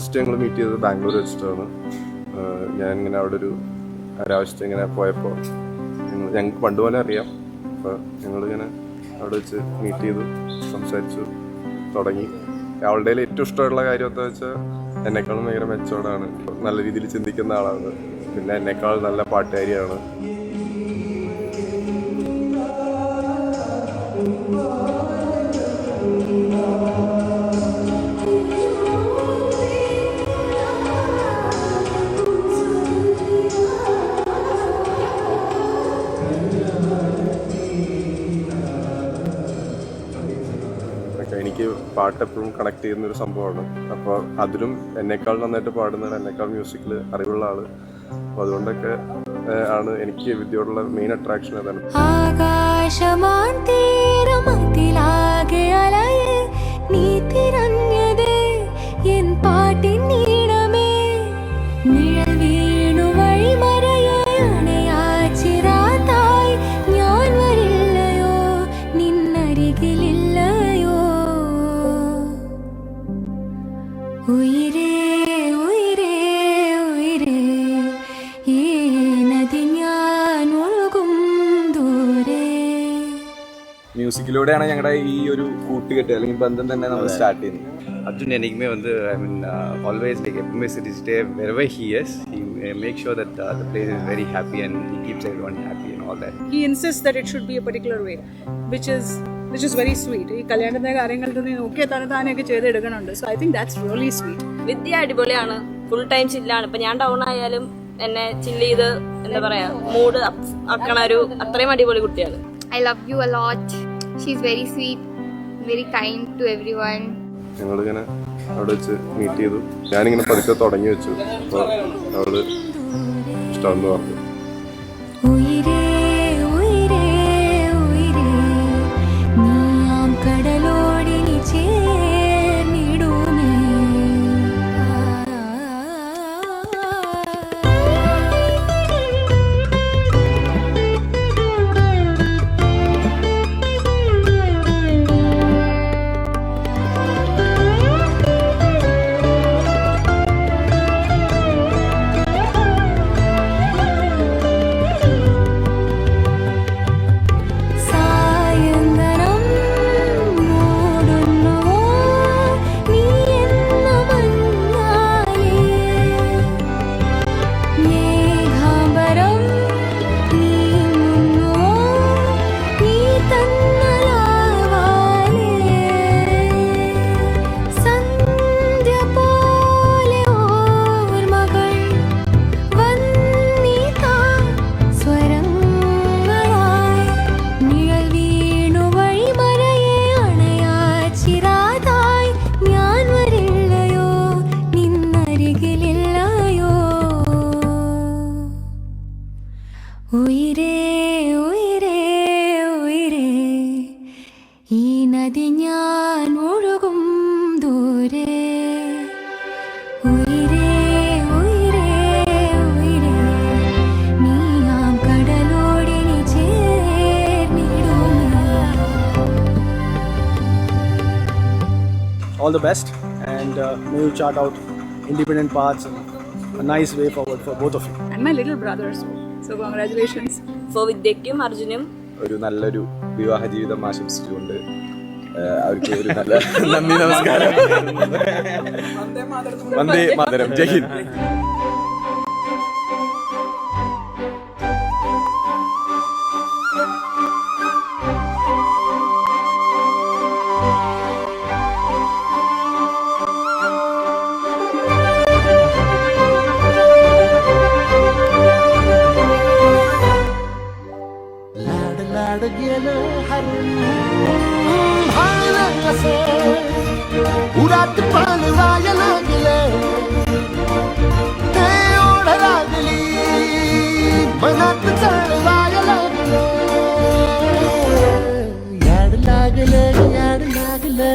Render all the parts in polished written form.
First ഞങ്ങൾ meet ചെയ്തത് ബാംഗ്ലൂർ വെച്ചിട്ടാണ്. ഞാനിങ്ങനെ അവിടെ ഒരു ഒരാവശ്യത്തെ ഇങ്ങനെ പോയപ്പോൾ ഞങ്ങൾക്ക് പണ്ടുപോലെ അറിയാം. അപ്പോൾ ഞങ്ങളിങ്ങനെ അവിടെ വെച്ച് മീറ്റ് ചെയ്തു, സംസാരിച്ചു, തുടങ്ങി. അവളുടെ ഏറ്റവും ഇഷ്ടമുള്ള കാര്യം എന്താ വെച്ചാൽ എന്നെക്കാളും ഭയങ്കര മെച്ചോടാണ്, നല്ല രീതിയിൽ ചിന്തിക്കുന്ന ആളാണ്, പിന്നെ എന്നെക്കാൾ നല്ല പാട്ടുകാരിയാണ്. എനിക്ക് പാട്ട് എപ്പോഴും കണക്ട് ചെയ്യുന്നൊരു സംഭവമാണ്. അപ്പോൾ അതിലും എന്നെക്കാൾ നന്നായിട്ട് പാടുന്നതാണ്, എന്നെക്കാൾ മ്യൂസിക്കിൽ അറിവുള്ള ആള്. അപ്പോൾ അതുകൊണ്ടൊക്കെ ആണ് എനിക്ക് വിദ്യയോടുള്ള മെയിൻ അട്രാക്ഷൻ അതാണ്. മ്യൂസിക്കിലൂടെയാണ് ഞങ്ങളുടെ ഈ ഒരു കൂട്ടുകെട്ട് അല്ലെങ്കിൽ ബന്ധം തന്നെ നമ്മൾ സ്റ്റാർട്ട് ചെയ്യുന്നത്. Arjun enigme வந்து always like எப்பவுமே stay wherever he is, he makes sure that the place is very happy and he keeps everyone happy and all that. He insists that it should be a particular way, which is very sweet. ഈ കല്യാണത്തിന്റെ കാര്യങ്ങൾ നോക്കിയ താനൊക്കെ ചെയ്തെടുക്കണുണ്ട്. So I think that's really sweet. വിദ്യ അടിപൊളിയാണ്, full time ചില്ലാണ്. ഇപ്പൊ ഞാൻ down ആയാലും എന്നെ ചില്ല് ചെയ്ത് എന്താ പറയാ മൂഡ് ആക്കണ ഒരു അത്രയും അടിപൊളി കുട്ടിയാണ്. I love you a lot. She's very sweet, very kind to everyone. ഞങ്ങളിങ്ങനെ അവിടെ വെച്ച് മീറ്റ് ചെയ്തു. ഞാനിങ്ങനെ പതുക്കെ തുടങ്ങി വെച്ചു. അപ്പോൾ അവള് ഇഷ്ടമെന്ന് പറഞ്ഞു. All the best, and may you chart out independent paths and a nice way forward for both of you. And my little brothers. So congratulations. For വിദ്യയ്ക്കും അർജുനും ഒരു നല്ലൊരു വിവാഹ ജീവിതം ആശംസിച്ചുകൊണ്ട് അവർക്ക് ഒരു നല്ല നന്ദി നമസ്കാരം. വന്ദേ മാതരം. ജയ് ഹിന്ദ്. उरात पान वाया लागले ते ओढ लागली मनात चाळ वाया लागले याड लागले याड लागले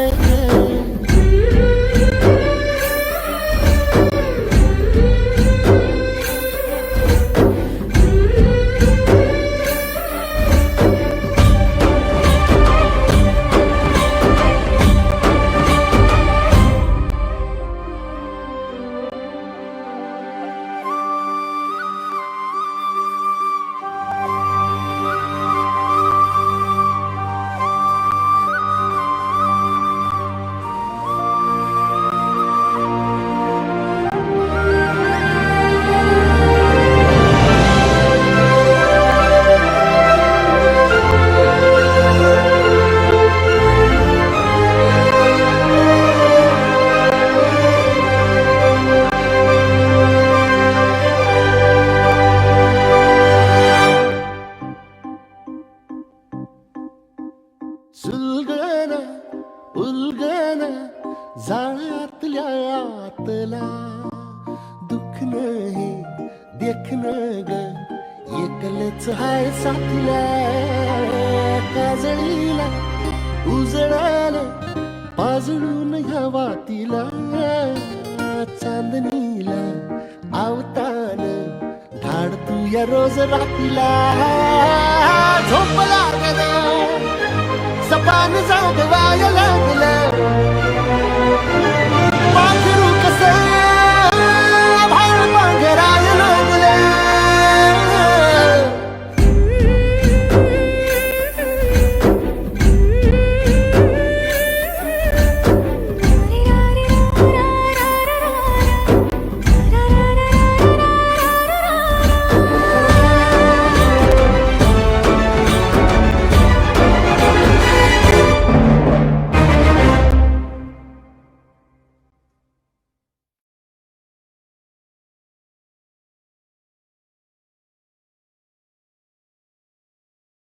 वाटतला दुःख नाही देखण ग एकलच हाय साथीला काजळीला उजळाल पाजळून ह्या वातीला चांदणीला आवतान धाड तू या रोज रातीला झोप लागलं सपान जागवाय लागलं पाखरू कसं